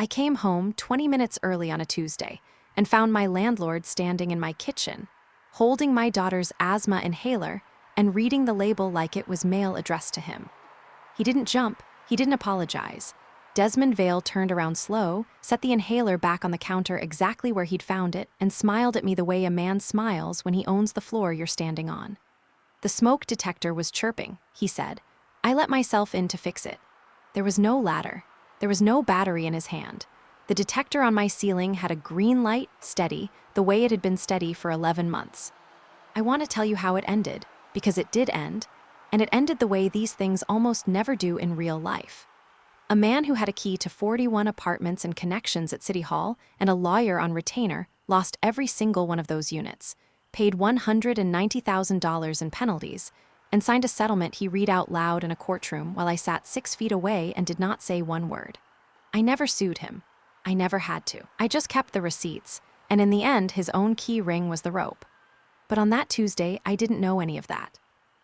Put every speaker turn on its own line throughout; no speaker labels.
I came home 20 minutes early on a Tuesday and found my landlord standing in my kitchen, holding my daughter's asthma inhaler and reading the label like it was mail addressed to him. He didn't jump, he didn't apologize. Desmond Vale turned around slow, set the inhaler back on the counter exactly where he'd found it, and smiled at me the way a man smiles when he owns the floor you're standing on. The smoke detector was chirping, he said. I let myself in to fix it. There was no ladder. There was no battery in his hand. The detector on my ceiling had a green light, steady, the way it had been steady for 11 months. I want to tell you how it ended, because it did end, and it ended the way these things almost never do in real life. A man who had a key to 41 apartments and connections at City Hall and a lawyer on retainer lost every single one of those units, paid $190,000 in penalties, and signed a settlement he read out loud in a courtroom while I sat 6 feet away and did not say one word. I never sued him. I never had to. I just kept the receipts, and in the end, his own key ring was the rope. But on that Tuesday, I didn't know any of that.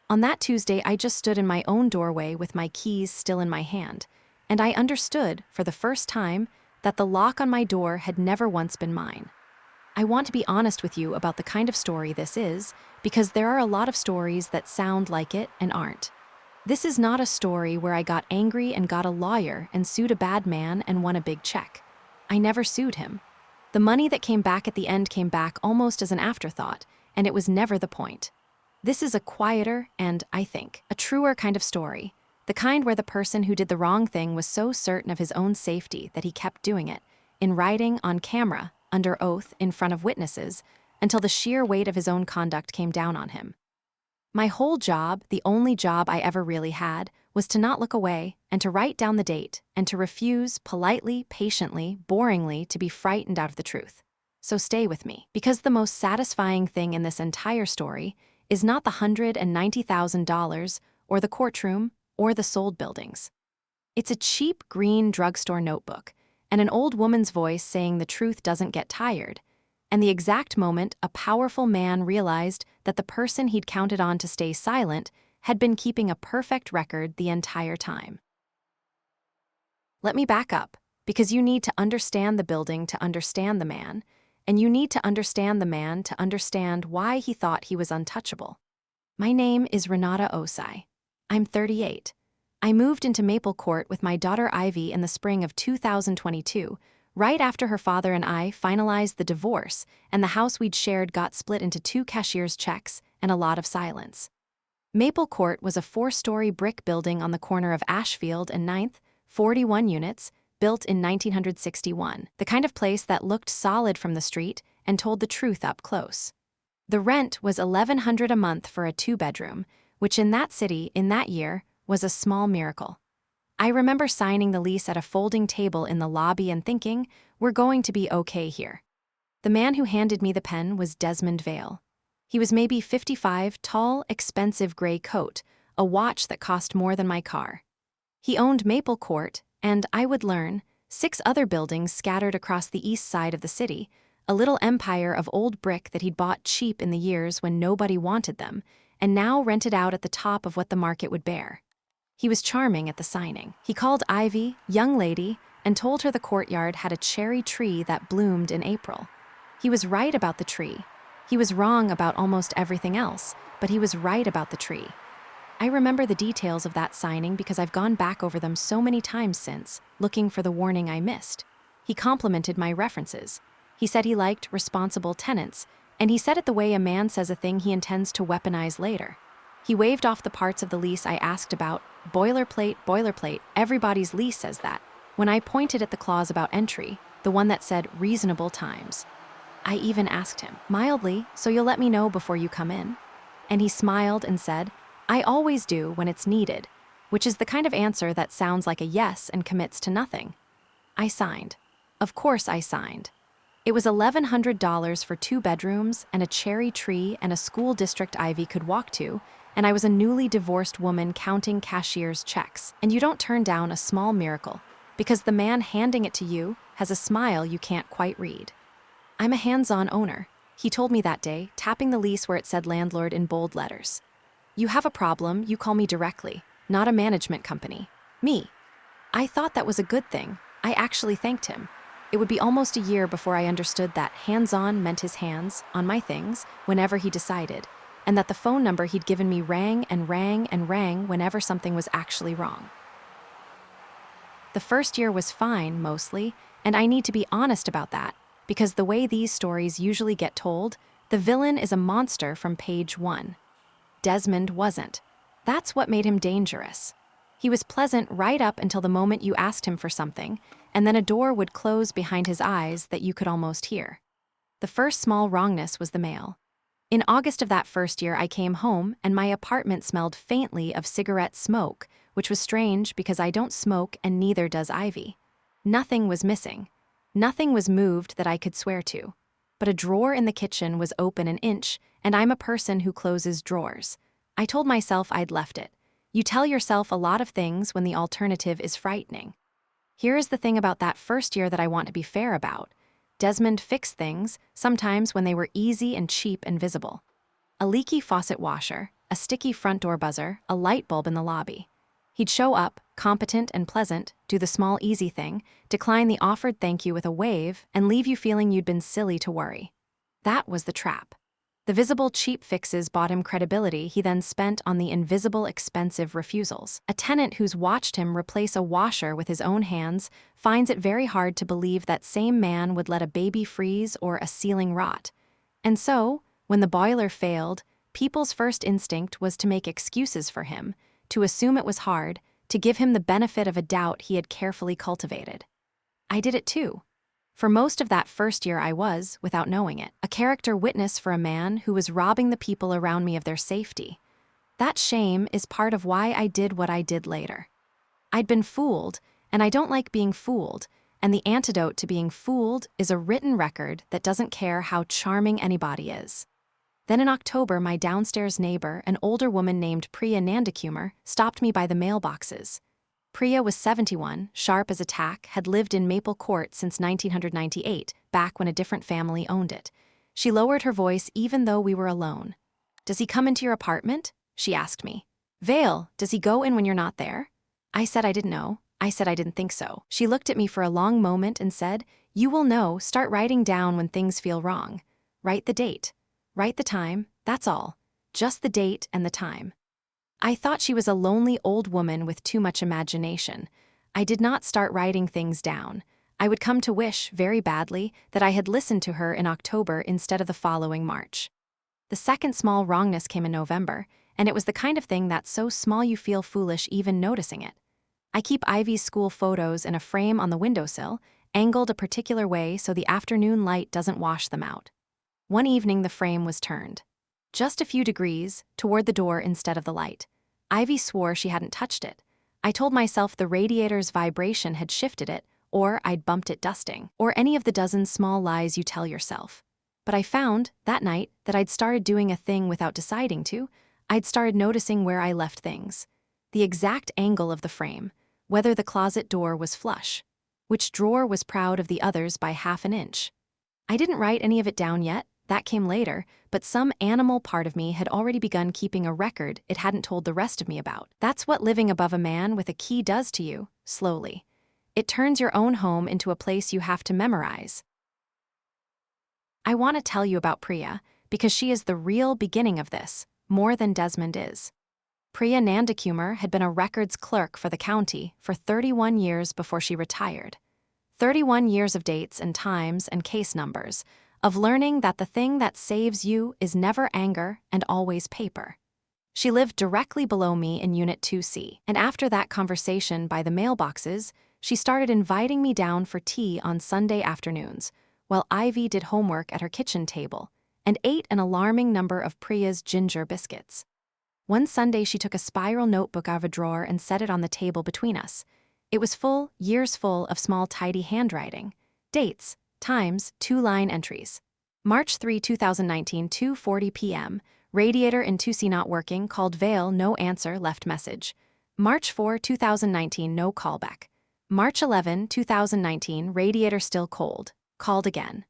On that Tuesday, I just stood in my own doorway with my keys still in my hand, and I understood, for the first time, that the lock on my door had never once been mine. I want to be honest with you about the kind of story this is, because there are a lot of stories that sound like it and aren't. This is not a story where I got angry and got a lawyer and sued a bad man and won a big check. I never sued him. The money that came back at the end came back almost as an afterthought, and it was never the point. This is a quieter and, I think, a truer kind of story. The kind where the person who did the wrong thing was so certain of his own safety that he kept doing it, in writing, on camera, under oath, in front of witnesses, until the sheer weight of his own conduct came down on him. My whole job, the only job I ever really had, was to not look away and to write down the date and to refuse, politely, patiently, boringly, to be frightened out of the truth. So stay with me, because the most satisfying thing in this entire story is not the $190,000 or the courtroom or the sold buildings. It's a cheap green drugstore notebook and an old woman's voice saying the truth doesn't get tired, and the exact moment a powerful man realized that the person he'd counted on to stay silent had been keeping a perfect record the entire time. Let me back up, because you need to understand the building to understand the man, and you need to understand the man to understand why he thought he was untouchable. My name is Renata Osai. I'm 38. I moved into Maple Court with my daughter Ivy in the spring of 2022, right after her father and I finalized the divorce and the house we'd shared got split into 2 cashier's checks and a lot of silence. Maple Court was a 4-story brick building on the corner of Ashfield and 9th, 41 units, built in 1961, the kind of place that looked solid from the street and told the truth up close. The rent was $1,100 a month for a 2-bedroom, which in that city, in that year, was a small miracle. I remember signing the lease at a folding table in the lobby and thinking, we're going to be okay here. The man who handed me the pen was Desmond Vale. He was maybe 55, tall, expensive gray coat, a watch that cost more than my car. He owned Maple Court, and I would learn, 6 other buildings scattered across the east side of the city, a little empire of old brick that he'd bought cheap in the years when nobody wanted them, and now rented out at the top of what the market would bear. He was charming at the signing. He called Ivy, young lady, and told her the courtyard had a cherry tree that bloomed in April. He was right about the tree. He was wrong about almost everything else, but he was right about the tree. I remember the details of that signing because I've gone back over them so many times since, looking for the warning I missed. He complimented my references. He said he liked responsible tenants, and he said it the way a man says a thing he intends to weaponize later. He waved off the parts of the lease I asked about. Boilerplate, everybody's lease says that. When I pointed at the clause about entry, the one that said reasonable times. I even asked him, mildly, so you'll let me know before you come in? And he smiled and said, I always do when it's needed, which is the kind of answer that sounds like a yes and commits to nothing. I signed. Of course I signed. It was $1,100 for 2 bedrooms and a cherry tree and a school district Ivy could walk to, and I was a newly divorced woman counting cashier's checks. And you don't turn down a small miracle, because the man handing it to you has a smile you can't quite read. I'm a hands-on owner, he told me that day, tapping the lease where it said Landlord in bold letters. You have a problem, you call me directly, not a management company. Me. I thought that was a good thing, I actually thanked him. It would be almost a year before I understood that hands-on meant his hands on my things whenever he decided, and that the phone number he'd given me rang and rang and rang whenever something was actually wrong. The first year was fine, mostly, and I need to be honest about that, because the way these stories usually get told, the villain is a monster from page 1. Desmond wasn't. That's what made him dangerous. He was pleasant right up until the moment you asked him for something, and then a door would close behind his eyes that you could almost hear. The first small wrongness was the mail. In August of that first year, I came home, and my apartment smelled faintly of cigarette smoke, which was strange because I don't smoke and neither does Ivy. Nothing was missing. Nothing was moved that I could swear to. But a drawer in the kitchen was open an inch, and I'm a person who closes drawers. I told myself I'd left it. You tell yourself a lot of things when the alternative is frightening. Here is the thing about that first year that I want to be fair about. Desmond fixed things, sometimes when they were easy and cheap and visible. A leaky faucet washer, a sticky front door buzzer, a light bulb in the lobby. He'd show up, competent and pleasant, do the small easy thing, decline the offered thank you with a wave, and leave you feeling you'd been silly to worry. That was the trap. The visible cheap fixes bought him credibility he then spent on the invisible expensive refusals. A tenant who's watched him replace a washer with his own hands finds it very hard to believe that same man would let a baby freeze or a ceiling rot. And so, when the boiler failed, people's first instinct was to make excuses for him, to assume it was hard, to give him the benefit of a doubt he had carefully cultivated. I did it too. For most of that first year I was, without knowing it, a character witness for a man who was robbing the people around me of their safety. That shame is part of why I did what I did later. I'd been fooled, and I don't like being fooled, and the antidote to being fooled is a written record that doesn't care how charming anybody is. Then in October, my downstairs neighbor, an older woman named Priya Nandakumar, stopped me by the mailboxes. Priya was 71, sharp as a tack, had lived in Maple Court since 1998, back when a different family owned it. She lowered her voice even though we were alone. "Does he come into your apartment?" she asked me. "Vale, does he go in when you're not there?" I said I didn't know. I said I didn't think so. She looked at me for a long moment and said, "You will know, start writing down when things feel wrong. Write the date. Write the time, that's all. Just the date and the time." I thought she was a lonely old woman with too much imagination. I did not start writing things down. I would come to wish, very badly, that I had listened to her in October instead of the following March. The second small wrongness came in November, and it was the kind of thing that's so small you feel foolish even noticing it. I keep Ivy's school photos in a frame on the windowsill, angled a particular way so the afternoon light doesn't wash them out. One evening the frame was turned. Just a few degrees, toward the door instead of the light. Ivy swore she hadn't touched it. I told myself the radiator's vibration had shifted it, or I'd bumped it dusting, or any of the dozen small lies you tell yourself. But I found, that night, that I'd started doing a thing without deciding to. I'd started noticing where I left things. The exact angle of the frame, whether the closet door was flush, which drawer was proud of the others by half an inch. I didn't write any of it down yet. That came later, but some animal part of me had already begun keeping a record it hadn't told the rest of me about. That's what living above a man with a key does to you, slowly. It turns your own home into a place you have to memorize. I want to tell you about Priya, because she is the real beginning of this, more than Desmond is. Priya Nandakumar had been a records clerk for the county for 31 years before she retired. 31 years of dates and times and case numbers, of learning that the thing that saves you is never anger and always paper. She lived directly below me in Unit 2C, and after that conversation by the mailboxes, she started inviting me down for tea on Sunday afternoons, while Ivy did homework at her kitchen table, and ate an alarming number of Priya's ginger biscuits. One Sunday she took a spiral notebook out of a drawer and set it on the table between us. It was full, years full of small tidy handwriting, dates, times, 2-line entries. March 3, 2019, 2:40 p.m. Radiator in 2C not working, called Vale, no answer, left message. March 4, 2019, no callback. March 11, 2019, radiator still cold, called again.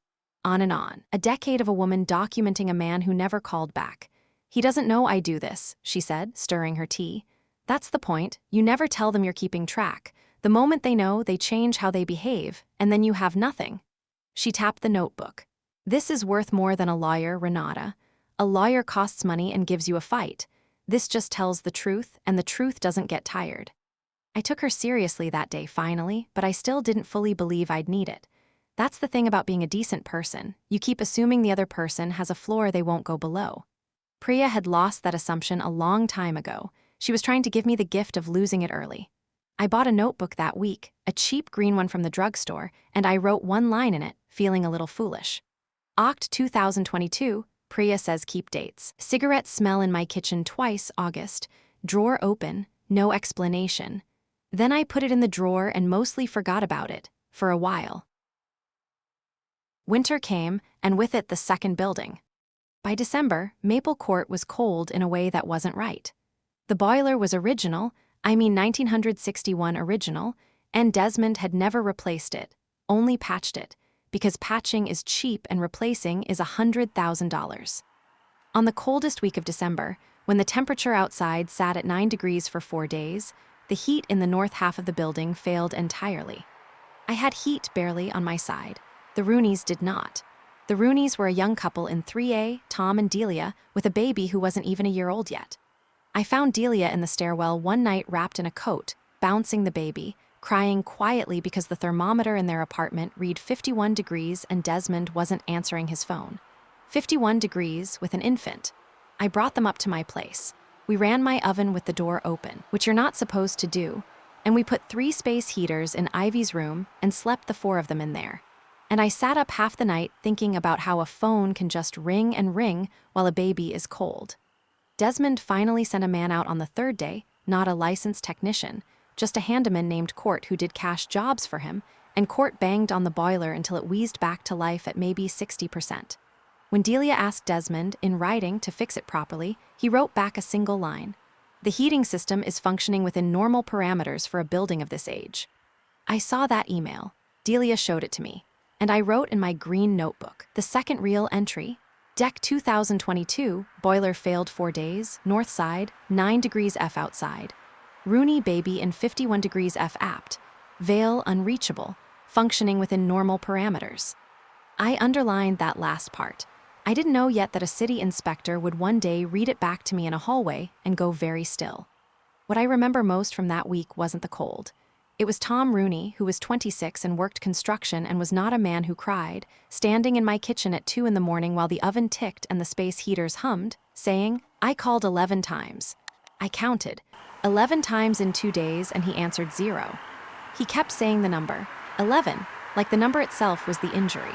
On and on. A decade of a woman documenting a man who never called back. "He doesn't know I do this," she said, stirring her tea. "That's the point. You never tell them you're keeping track. The moment they know, they change how they behave, and then you have nothing. She tapped the notebook. This is worth more than a lawyer, Renata. A lawyer costs money and gives you a fight. This just tells the truth, and the truth doesn't get tired. I took her seriously that day, finally, but I still didn't fully believe I'd need it. That's the thing about being a decent person. You keep assuming the other person has a floor they won't go below. Priya had lost that assumption a long time ago. She was trying to give me the gift of losing it early. I bought a notebook that week, a cheap green one from the drugstore, and I wrote one line in it, feeling a little foolish. Oct 2022, Priya says keep dates. Cigarette smell in my kitchen twice, August. Drawer open, no explanation. Then I put it in the drawer and mostly forgot about it, for a while. Winter came, and with it the second building. By December, Maple Court was cold in a way that wasn't right. The boiler was original, 1961 original, and Desmond had never replaced it, only patched it, because patching is cheap and replacing is $100,000. On the coldest week of December, when the temperature outside sat at 9 degrees for 4 days, the heat in the north half of the building failed entirely. I had heat barely on my side. The Rooneys did not. The Rooneys were a young couple in 3A, Tom and Delia, with a baby who wasn't even a year old yet. I found Delia in the stairwell one night wrapped in a coat, bouncing the baby, crying quietly because the thermometer in their apartment read 51 degrees and Desmond wasn't answering his phone. 51 degrees with an infant. I brought them up to my place. We ran my oven with the door open, which you're not supposed to do, and we put 3 space heaters in Ivy's room and slept the 4 of them in there. And I sat up half the night thinking about how a phone can just ring and ring while a baby is cold. Desmond finally sent a man out on the 3rd day, not a licensed technician, just a handyman named Court who did cash jobs for him, and Court banged on the boiler until it wheezed back to life at maybe 60%. When Delia asked Desmond, in writing, to fix it properly, he wrote back a single line. The heating system is functioning within normal parameters for a building of this age. I saw that email. Delia showed it to me. And I wrote in my green notebook, the second real entry, Deck 2022, boiler failed 4 days, north side, 9 degrees F outside. Rooney baby in 51 degrees F apt. Vale unreachable, functioning within normal parameters. I underlined that last part. I didn't know yet that a city inspector would one day read it back to me in a hallway and go very still. What I remember most from that week wasn't the cold. It was Tom Rooney, who was 26 and worked construction and was not a man who cried, standing in my kitchen at 2 in the morning while the oven ticked and the space heaters hummed, saying, I called 11 times. I counted. 11 times in 2 days, and he answered 0. He kept saying the number, 11, like the number itself was the injury.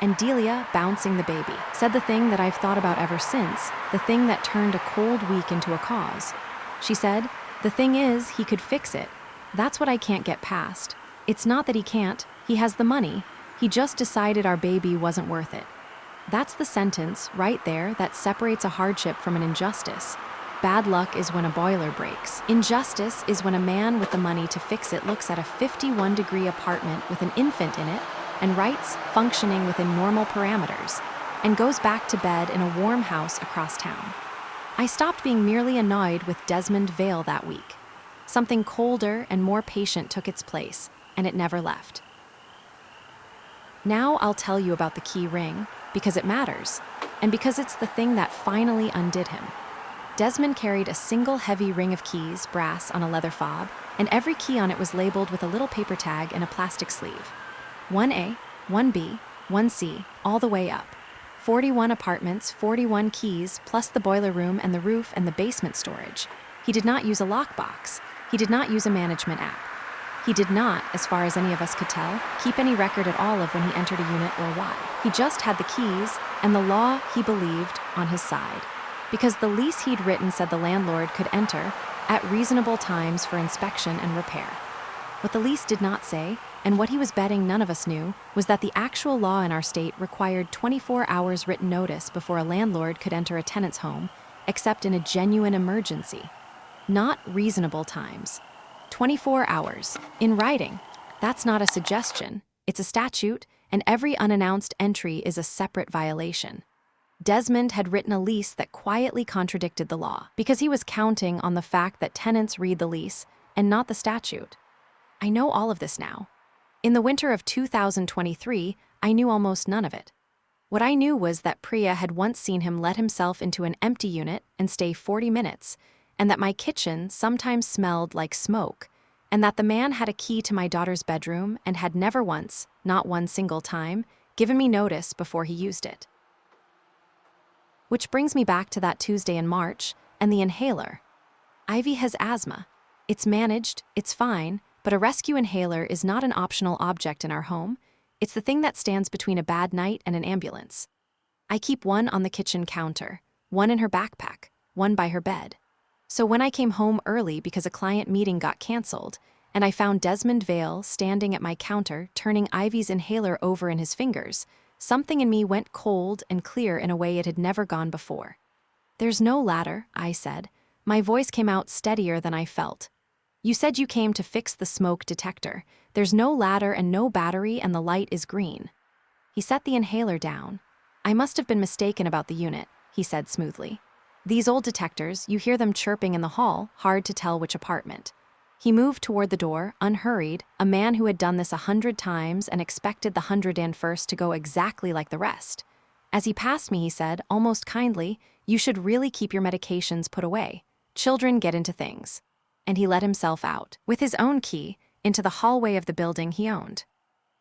And Delia, bouncing the baby, said the thing that I've thought about ever since, the thing that turned a cold week into a cause. She said, the thing is, he could fix it. That's what I can't get past. It's not that he can't, he has the money. He just decided our baby wasn't worth it. That's the sentence, right there, that separates a hardship from an injustice. Bad luck is when a boiler breaks. Injustice is when a man with the money to fix it looks at a 51-degree apartment with an infant in it and writes, functioning within normal parameters, and goes back to bed in a warm house across town. I stopped being merely annoyed with Desmond Vale that week. Something colder and more patient took its place, and it never left. Now I'll tell you about the key ring, because it matters, and because it's the thing that finally undid him. Desmond carried a single heavy ring of keys, brass, on a leather fob, and every key on it was labeled with a little paper tag in a plastic sleeve. 1A, 1B, 1C, all the way up. 41 apartments, 41 keys, plus the boiler room and the roof and the basement storage. He did not use a lockbox. He did not use a management app. He did not, as far as any of us could tell, keep any record at all of when he entered a unit or why. He just had the keys, and the law, he believed, on his side. Because the lease he'd written said the landlord could enter at reasonable times for inspection and repair. What the lease did not say, and what he was betting none of us knew, was that the actual law in our state required 24 hours written notice before a landlord could enter a tenant's home, except in a genuine emergency. Not reasonable times. 24 hours. In writing. That's not a suggestion. It's a statute, and every unannounced entry is a separate violation. Desmond had written a lease that quietly contradicted the law, because he was counting on the fact that tenants read the lease and not the statute. I know all of this now. In the winter of 2023, I knew almost none of it. What I knew was that Priya had once seen him let himself into an empty unit and stay 40 minutes, and that my kitchen sometimes smelled like smoke, and that the man had a key to my daughter's bedroom and had never once, not one single time, given me notice before he used it. Which brings me back to that Tuesday in March and the inhaler. Ivy has asthma. It's managed, it's fine, but a rescue inhaler is not an optional object in our home. It's the thing that stands between a bad night and an ambulance. I keep one on the kitchen counter, one in her backpack, one by her bed. So when I came home early because a client meeting got canceled, and I found Desmond Vale standing at my counter turning Ivy's inhaler over in his fingers, something in me went cold and clear in a way it had never gone before. "There's no ladder," I said. My voice came out steadier than I felt. "You said you came to fix the smoke detector. There's no ladder and no battery, and the light is green." He set the inhaler down. "I must have been mistaken about the unit," he said smoothly. "These old detectors, you hear them chirping in the hall, hard to tell which apartment." He moved toward the door, unhurried, a man who had done this 100 times and expected the 101st to go exactly like the rest. As he passed me, he said, almost kindly, "You should really keep your medications put away. Children get into things." And he let himself out, with his own key, into the hallway of the building he owned.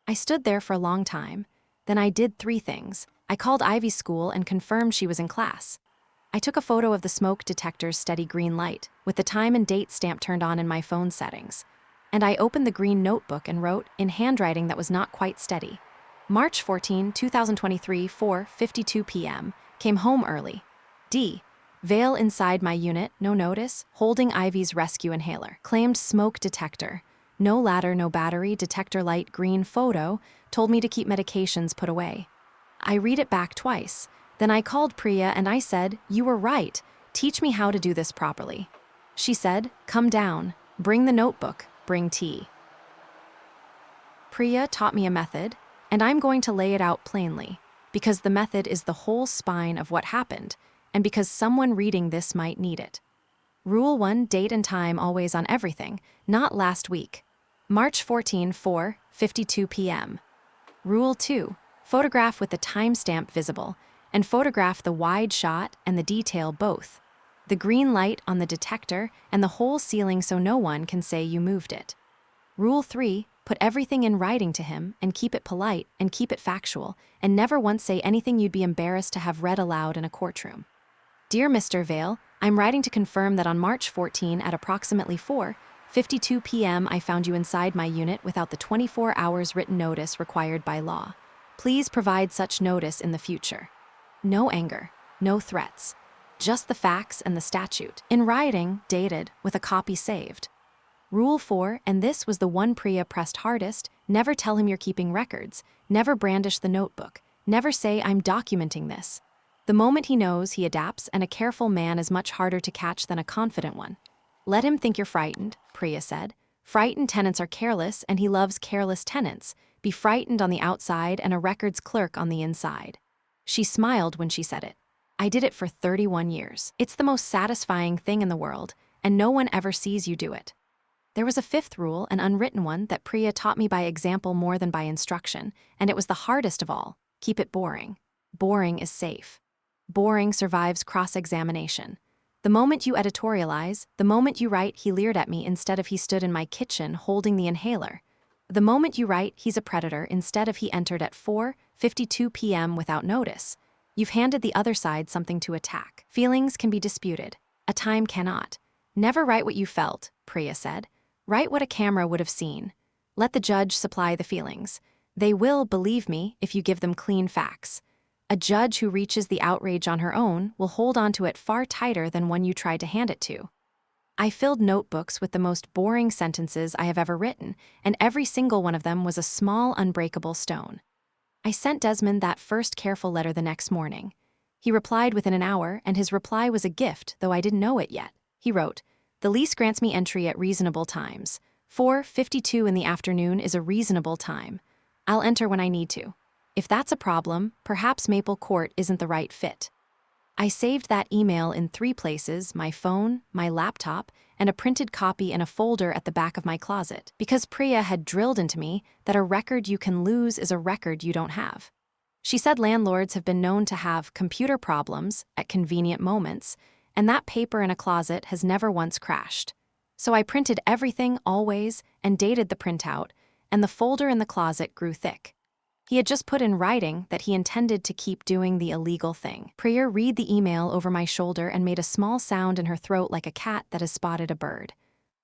I stood there for a long time. Then I did 3 things. I called Ivy's school and confirmed she was in class. I took a photo of the smoke detector's steady green light, with the time and date stamp turned on in my phone settings. And I opened the green notebook and wrote, in handwriting that was not quite steady, March 14, 2023, 4:52 p.m., came home early. D. Vale inside my unit, no notice, holding Ivy's rescue inhaler. Claimed smoke detector. No ladder, no battery, detector light, green photo, told me to keep medications put away. I read it back twice. Then I called Priya and I said, "You were right. Teach me how to do this properly." She said, "Come down. Bring the notebook. Bring tea." Priya taught me a method, and I'm going to lay it out plainly, because the method is the whole spine of what happened, and because someone reading this might need it. Rule 1, date and time always on everything, not last week. March 14, 4:52 p.m. Rule 2, photograph with the timestamp visible, and photograph the wide shot and the detail both. The green light on the detector and the whole ceiling so no one can say you moved it. Rule 3, put everything in writing to him and keep it polite and keep it factual, and never once say anything you'd be embarrassed to have read aloud in a courtroom. Dear Mr. Vale, I'm writing to confirm that on March 14 at approximately 4:52 p.m. I found you inside my unit without the 24 hours written notice required by law. Please provide such notice in the future. No anger, no threats, just the facts and the statute. In writing, dated, with a copy saved. Rule 4, and this was the one Priya pressed hardest, never tell him you're keeping records, never brandish the notebook, never say I'm documenting this. The moment he knows, he adapts, and a careful man is much harder to catch than a confident one. Let him think you're frightened, Priya said. Frightened tenants are careless, and he loves careless tenants. Be frightened on the outside and a records clerk on the inside. She smiled when she said it. I did it for 31 years. It's the most satisfying thing in the world, and no one ever sees you do it. There was a 5th rule, an unwritten one, that Priya taught me by example more than by instruction, and it was the hardest of all. Keep it boring. Boring is safe. Boring survives cross-examination. The moment you editorialize, the moment you write, he leered at me instead of he stood in my kitchen holding the inhaler. The moment you write, he's a predator instead of he entered at 4:52 p.m. without notice. You've handed the other side something to attack. Feelings can be disputed. A time cannot. Never write what you felt, Priya said. Write what a camera would have seen. Let the judge supply the feelings. They will, believe me, if you give them clean facts. A judge who reaches the outrage on her own will hold on to it far tighter than one you tried to hand it to. I filled notebooks with the most boring sentences I have ever written, and every single one of them was a small, unbreakable stone. I sent Desmond that first careful letter the next morning. He replied within an hour, and his reply was a gift, though I didn't know it yet. He wrote, "The lease grants me entry at reasonable times. 4:52 in the afternoon is a reasonable time. I'll enter when I need to. If that's a problem, perhaps Maple Court isn't the right fit." I saved that email in 3 places, my phone, my laptop, and a printed copy in a folder at the back of my closet, because Priya had drilled into me that a record you can lose is a record you don't have. She said landlords have been known to have computer problems at convenient moments, and that paper in a closet has never once crashed. So I printed everything always and dated the printout, and the folder in the closet grew thick. He had just put in writing that he intended to keep doing the illegal thing. Priya read the email over my shoulder and made a small sound in her throat like a cat that has spotted a bird.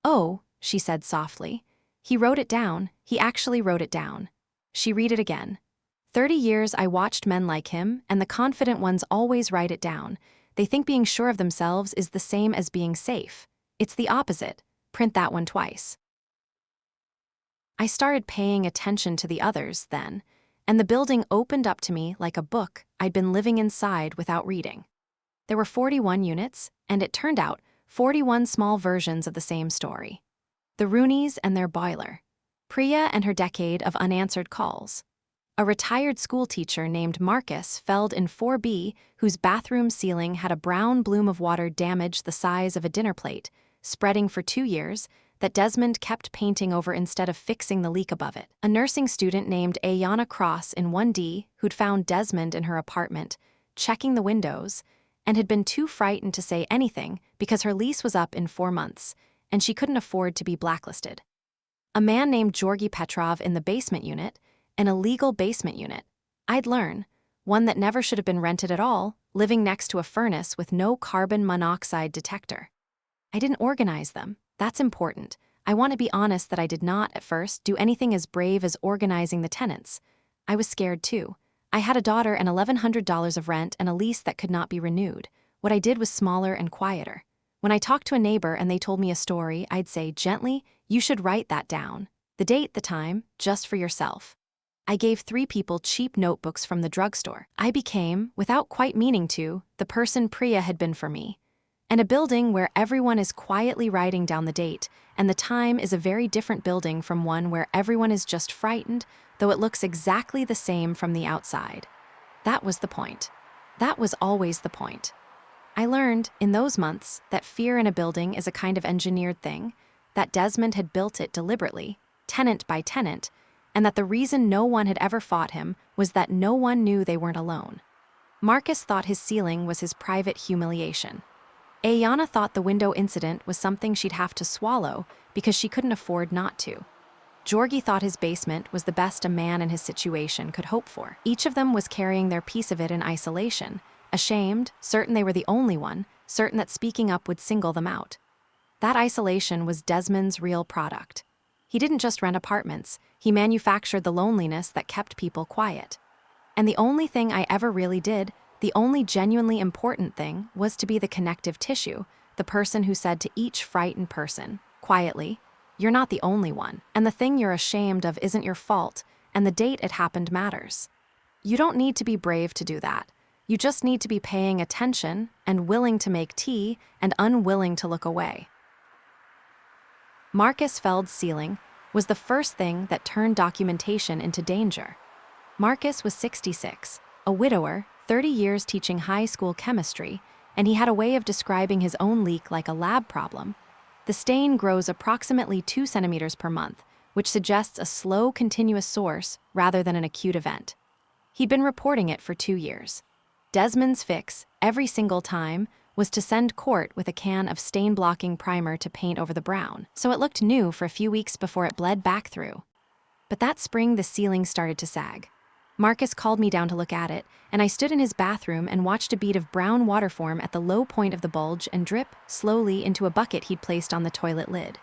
"Oh," she said softly. "He wrote it down. He actually wrote it down." She read it again. 30 years I watched men like him, and the confident ones always write it down. They think being sure of themselves is the same as being safe. It's the opposite. Print that one twice. I started paying attention to the others then, and the building opened up to me like a book I'd been living inside without reading. There were 41 units, and it turned out 41 small versions of the same story. The Rooneys and their boiler. Priya and her decade of unanswered calls. A retired schoolteacher named Marcus felled in 4B, whose bathroom ceiling had a brown bloom of water damaged the size of a dinner plate, spreading for 2 years, that Desmond kept painting over instead of fixing the leak above it. A nursing student named Ayana Cross in 1D, who'd found Desmond in her apartment, checking the windows, and had been too frightened to say anything because her lease was up in 4 months, and she couldn't afford to be blacklisted. A man named Georgi Petrov in the basement unit, an illegal basement unit. I'd learn, one that never should have been rented at all, living next to a furnace with no carbon monoxide detector. I didn't organize them. That's important. I want to be honest that I did not, at first, do anything as brave as organizing the tenants. I was scared too. I had a daughter and $1,100 of rent and a lease that could not be renewed. What I did was smaller and quieter. When I talked to a neighbor and they told me a story, I'd say gently, "You should write that down. The date, the time, just for yourself." I gave 3 people cheap notebooks from the drugstore. I became, without quite meaning to, the person Priya had been for me. And a building where everyone is quietly writing down the date, and the time is a very different building from one where everyone is just frightened, though it looks exactly the same from the outside. That was the point. That was always the point. I learned, in those months, that fear in a building is a kind of engineered thing, that Desmond had built it deliberately, tenant by tenant, and that the reason no one had ever fought him was that no one knew they weren't alone. Marcus thought his ceiling was his private humiliation. Ayana thought the window incident was something she'd have to swallow because she couldn't afford not to. Georgi thought his basement was the best a man in his situation could hope for. Each of them was carrying their piece of it in isolation, ashamed, certain they were the only one, certain that speaking up would single them out. That isolation was Desmond's real product. He didn't just rent apartments, he manufactured the loneliness that kept people quiet. And the only thing I ever really did, the only genuinely important thing, was to be the connective tissue, the person who said to each frightened person, quietly, "You're not the only one, and the thing you're ashamed of isn't your fault, and the date it happened matters." You don't need to be brave to do that. You just need to be paying attention and willing to make tea and unwilling to look away. Marcus Feld's ceiling was the first thing that turned documentation into danger. Marcus was 66, a widower, 30 years teaching high school chemistry, and he had a way of describing his own leak like a lab problem. The stain grows approximately 2 centimeters per month, which suggests a slow, continuous source rather than an acute event. He'd been reporting it for 2 years. Desmond's fix, every single time, was to send Court with a can of stain-blocking primer to paint over the brown, so it looked new for a few weeks before it bled back through. But that spring, the ceiling started to sag. Marcus called me down to look at it, and I stood in his bathroom and watched a bead of brown water form at the low point of the bulge and drip, slowly, into a bucket he'd placed on the toilet lid.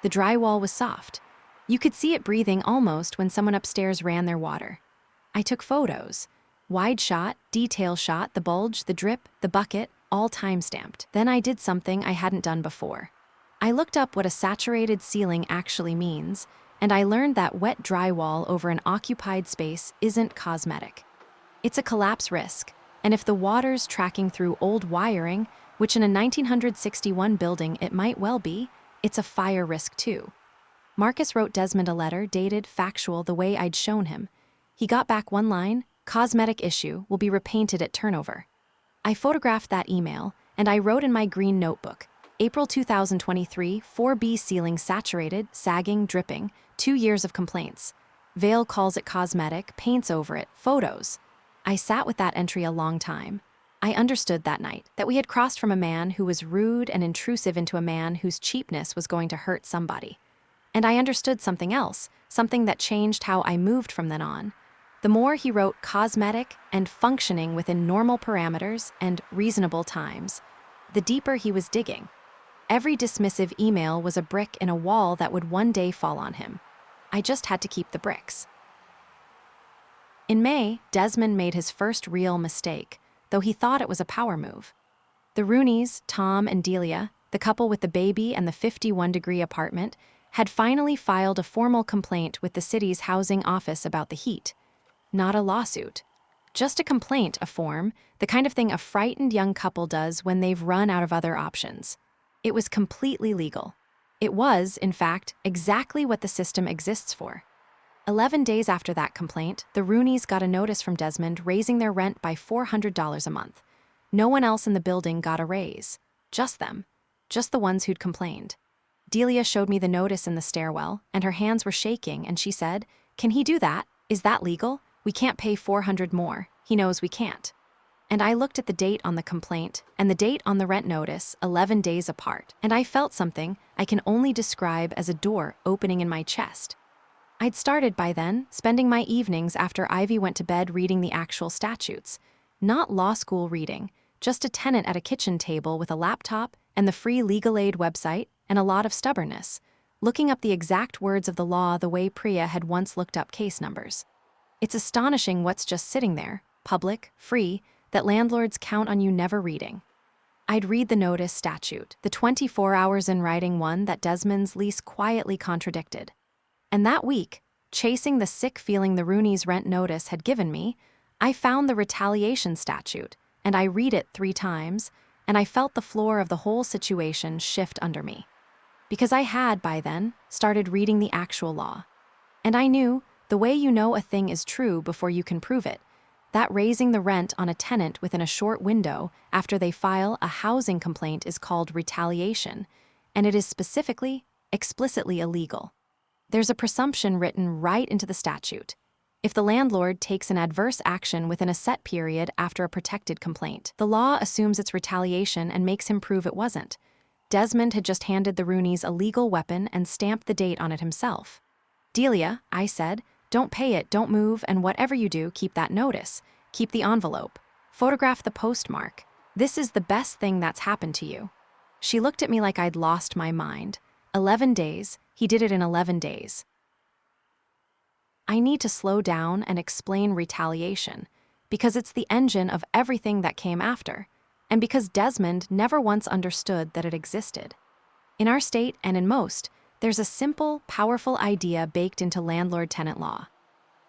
The drywall was soft. You could see it breathing almost when someone upstairs ran their water. I took photos. Wide shot, detail shot, the bulge, the drip, the bucket, all time-stamped. Then I did something I hadn't done before. I looked up what a saturated ceiling actually means, and I learned that wet drywall over an occupied space isn't cosmetic. It's a collapse risk, and if the water's tracking through old wiring, which in a 1961 building it might well be, it's a fire risk too. Marcus wrote Desmond a letter, dated, factual, the way I'd shown him. He got back one line, "Cosmetic issue, will be repainted at turnover." I photographed that email, and I wrote in my green notebook, April 2023, 4B ceiling saturated, sagging, dripping, 2 years of complaints. Vale calls it cosmetic, paints over it, photos. I sat with that entry a long time. I understood that night that we had crossed from a man who was rude and intrusive into a man whose cheapness was going to hurt somebody. And I understood something else, something that changed how I moved from then on. The more he wrote cosmetic and functioning within normal parameters and reasonable times, the deeper he was digging. Every dismissive email was a brick in a wall that would one day fall on him. I just had to keep the bricks. In May, Desmond made his first real mistake, though he thought it was a power move. The Rooneys, Tom and Delia, the couple with the baby and the 51-degree apartment, had finally filed a formal complaint with the city's housing office about the heat. Not a lawsuit. Just a complaint, a form, the kind of thing a frightened young couple does when they've run out of other options. It was completely legal. It was, in fact, exactly what the system exists for. 11 days after that complaint, the Rooneys got a notice from Desmond raising their rent by $400 a month. No one else in the building got a raise. Just them. Just the ones who'd complained. Delia showed me the notice in the stairwell, and her hands were shaking, and she said, "Can he do that? Is that legal? We can't pay $400 more. He knows we can't." And I looked at the date on the complaint and the date on the rent notice, 11 days apart, and I felt something I can only describe as a door opening in my chest. I'd started by then, spending my evenings after Ivy went to bed reading the actual statutes. Not law school reading, just a tenant at a kitchen table with a laptop and the free legal aid website and a lot of stubbornness, looking up the exact words of the law the way Priya had once looked up case numbers. It's astonishing what's just sitting there, public, free, that landlords count on you never reading. I'd read the notice statute, the 24 hours in writing one that Desmond's lease quietly contradicted. And that week, chasing the sick feeling the Rooneys' rent notice had given me, I found the retaliation statute, and I read it 3 times, and I felt the floor of the whole situation shift under me. Because I had, by then, started reading the actual law. And I knew, the way you know a thing is true before you can prove it, that raising the rent on a tenant within a short window after they file a housing complaint is called retaliation, and it is specifically, explicitly illegal. There's a presumption written right into the statute. If the landlord takes an adverse action within a set period after a protected complaint, the law assumes it's retaliation and makes him prove it wasn't. Desmond had just handed the Rooneys a legal weapon and stamped the date on it himself. "Delia," I said, "don't pay it, don't move, and whatever you do, keep that notice. Keep the envelope. Photograph the postmark. This is the best thing that's happened to you." She looked at me like I'd lost my mind. 11 days. He did it in 11 days. I need to slow down and explain retaliation, because it's the engine of everything that came after, and because Desmond never once understood that it existed. In our state, and in most, there's a simple, powerful idea baked into landlord-tenant law.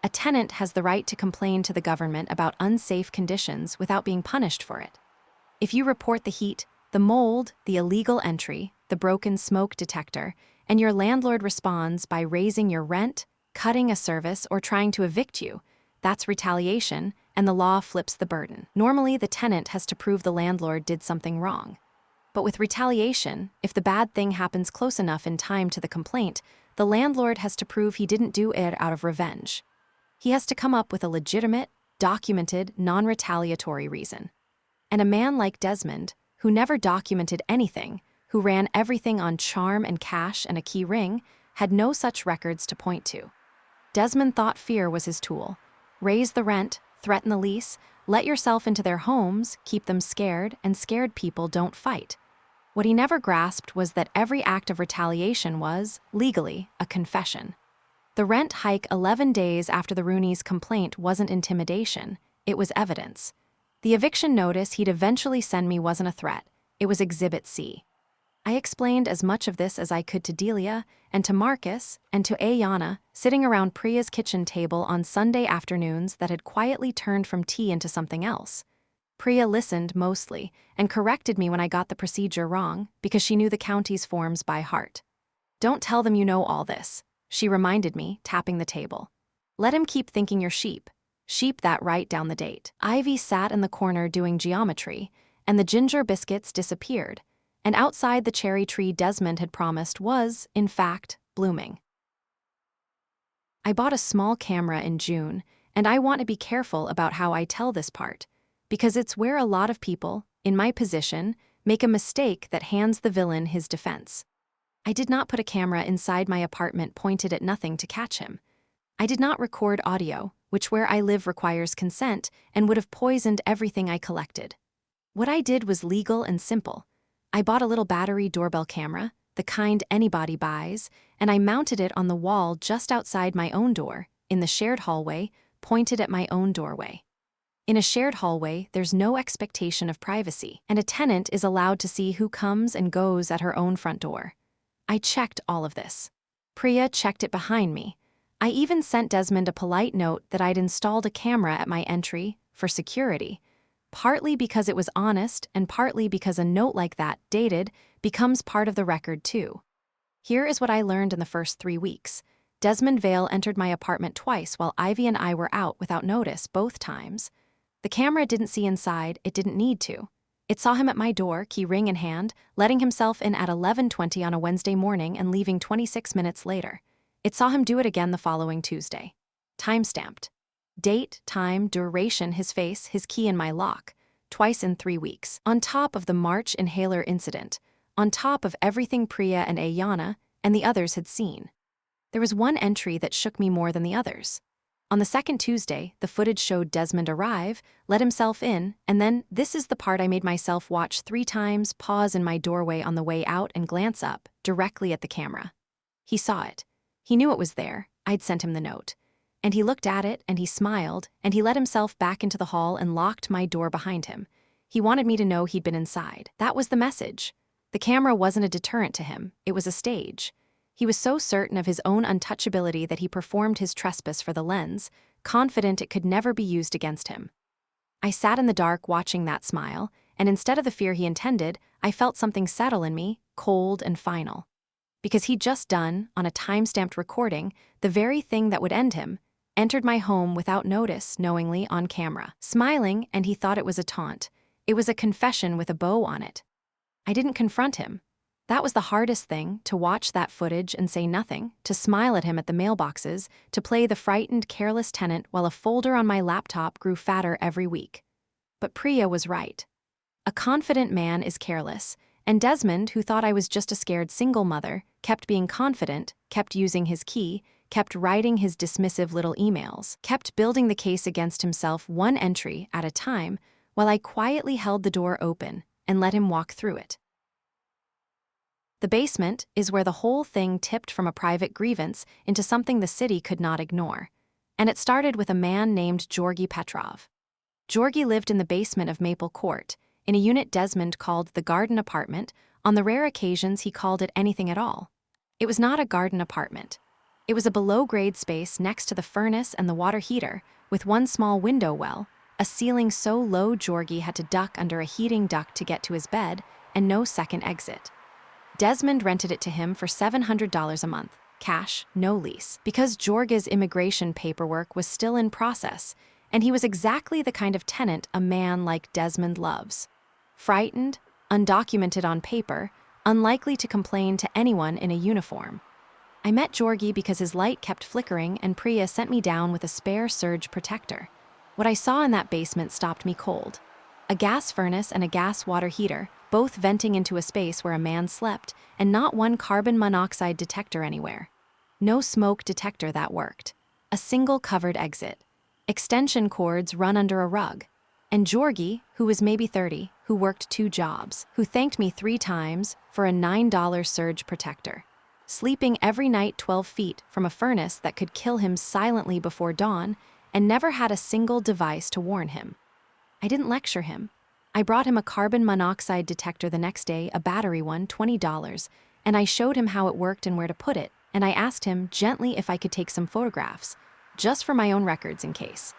A tenant has the right to complain to the government about unsafe conditions without being punished for it. If you report the heat, the mold, the illegal entry, the broken smoke detector, and your landlord responds by raising your rent, cutting a service, or trying to evict you, that's retaliation, and the law flips the burden. Normally, the tenant has to prove the landlord did something wrong. But with retaliation, if the bad thing happens close enough in time to the complaint, the landlord has to prove he didn't do it out of revenge. He has to come up with a legitimate, documented, non-retaliatory reason. And a man like Desmond, who never documented anything, who ran everything on charm and cash and a key ring, had no such records to point to. Desmond thought fear was his tool. Raise the rent, threaten the lease, let yourself into their homes, keep them scared, and scared people don't fight. What he never grasped was that every act of retaliation was, legally, a confession. The rent hike 11 days after the Rooneys' complaint wasn't intimidation, it was evidence. The eviction notice he'd eventually send me wasn't a threat, it was Exhibit C. I explained as much of this as I could to Delia, and to Marcus, and to Ayana, sitting around Priya's kitchen table on Sunday afternoons that had quietly turned from tea into something else. Priya listened mostly, and corrected me when I got the procedure wrong, because she knew the county's forms by heart. "Don't tell them you know all this," she reminded me, tapping the table. "Let him keep thinking you're sheep. Sheep that write down the date." Ivy sat in the corner doing geometry, and the ginger biscuits disappeared. and outside the cherry tree Desmond had promised was, in fact, blooming. I bought a small camera in June, and I want to be careful about how I tell this part, because it's where a lot of people, in my position, make a mistake that hands the villain his defense. I did not put a camera inside my apartment pointed at nothing to catch him. I did not record audio, which where I live requires consent and would have poisoned everything I collected. What I did was legal and simple. I bought a little battery doorbell camera, the kind anybody buys, and I mounted it on the wall just outside my own door, in the shared hallway, pointed at my own doorway. In a shared hallway, there's no expectation of privacy, and a tenant is allowed to see who comes and goes at her own front door. I checked all of this. Priya checked it behind me. I even sent Desmond a polite note that I'd installed a camera at my entry for security, partly because it was honest and partly because a note like that, dated, becomes part of the record too. Here is what I learned in the first 3 weeks. Desmond Vale entered my apartment twice while Ivy and I were out without notice both times. The camera didn't see inside, it didn't need to. It saw him at my door, key ring in hand, letting himself in at 11:20 on a Wednesday morning and leaving 26 minutes later. It saw him do it again the following Tuesday. Time-stamped. Date, time, duration, his face, his key in my lock. Twice in 3 weeks. On top of the March inhaler incident. On top of everything Priya and Ayana and the others had seen. There was one entry that shook me more than the others. On the second Tuesday, the footage showed Desmond arrive, let himself in, and then, this is the part I made myself watch 3 times, pause in my doorway on the way out and glance up, directly at the camera. He saw it. He knew it was there. I'd sent him the note. And he looked at it, and he smiled, and he let himself back into the hall and locked my door behind him. He wanted me to know he'd been inside. That was the message. The camera wasn't a deterrent to him. It was a stage. He was so certain of his own untouchability that he performed his trespass for the lens, confident it could never be used against him. I sat in the dark watching that smile, and instead of the fear he intended, I felt something settle in me, cold and final. Because he'd just done, on a time-stamped recording, the very thing that would end him, entered my home without notice, knowingly, on camera. Smiling, and he thought it was a taunt. It was a confession with a bow on it. I didn't confront him. That was the hardest thing, to watch that footage and say nothing, to smile at him at the mailboxes, to play the frightened, careless tenant while a folder on my laptop grew fatter every week. But Priya was right. A confident man is careless, and Desmond, who thought I was just a scared single mother, kept being confident, kept using his key, kept writing his dismissive little emails, kept building the case against himself one entry at a time, while I quietly held the door open and let him walk through it. The basement is where the whole thing tipped from a private grievance into something the city could not ignore. And it started with a man named Georgi Petrov. Georgi lived in the basement of Maple Court, in a unit Desmond called the garden apartment. On the rare occasions he called it anything at all. It was not a garden apartment. It was a below-grade space next to the furnace and the water heater, with one small window well, a ceiling so low Georgi had to duck under a heating duct to get to his bed, and no second exit. Desmond rented it to him for $700 a month, cash, no lease, because Georgi's immigration paperwork was still in process, and he was exactly the kind of tenant a man like Desmond loves. Frightened, undocumented on paper, unlikely to complain to anyone in a uniform. I met Georgi because his light kept flickering and Priya sent me down with a spare surge protector. What I saw in that basement stopped me cold. A gas furnace and a gas water heater, both venting into a space where a man slept, and not one carbon monoxide detector anywhere. No smoke detector that worked. A single covered exit. Extension cords run under a rug. And Georgi, who was maybe 30, who worked 2 jobs, who thanked me 3 times for a $9 surge protector. Sleeping every night 12 feet from a furnace that could kill him silently before dawn, and never had a single device to warn him. I didn't lecture him. I brought him a carbon monoxide detector the next day, a battery one, $20, and I showed him how it worked and where to put it, and I asked him gently if I could take some photographs, just for my own records in case.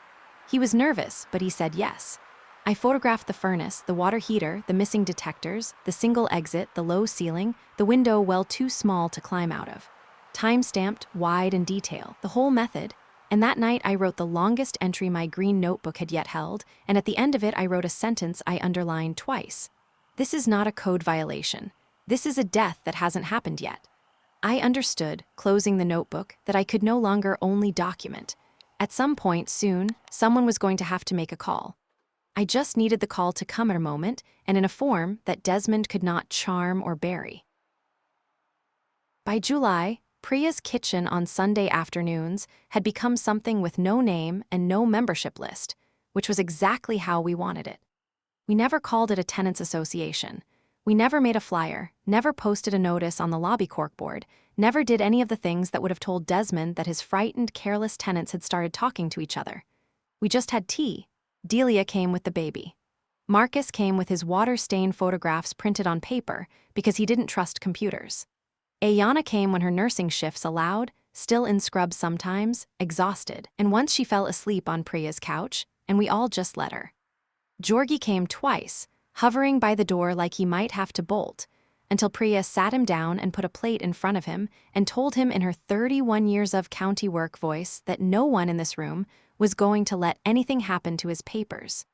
He was nervous, but he said yes. I photographed the furnace, the water heater, the missing detectors, the single exit, the low ceiling, the window well too small to climb out of. Time-stamped, wide in detail, the whole method. And that night I wrote the longest entry my green notebook had yet held, and at the end of it I wrote a sentence I underlined twice. This is not a code violation. This is a death that hasn't happened yet. I understood, closing the notebook, that I could no longer only document. At some point soon, someone was going to have to make a call. I just needed the call to come at a moment and in a form that Desmond could not charm or bury. By July, Priya's kitchen on Sunday afternoons had become something with no name and no membership list, which was exactly how we wanted it. We never called it a tenants association. We never made a flyer, never posted a notice on the lobby corkboard, never did any of the things that would have told Desmond that his frightened, careless tenants had started talking to each other. We just had tea. Delia came with the baby. Marcus came with his water-stained photographs printed on paper because he didn't trust computers. Ayana came when her nursing shifts allowed, still in scrubs sometimes, exhausted, and once she fell asleep on Priya's couch, and we all just let her. Georgie came twice, hovering by the door like he might have to bolt, until Priya sat him down and put a plate in front of him and told him in her 31 years of county work voice that no one in this room was going to let anything happen to his papers.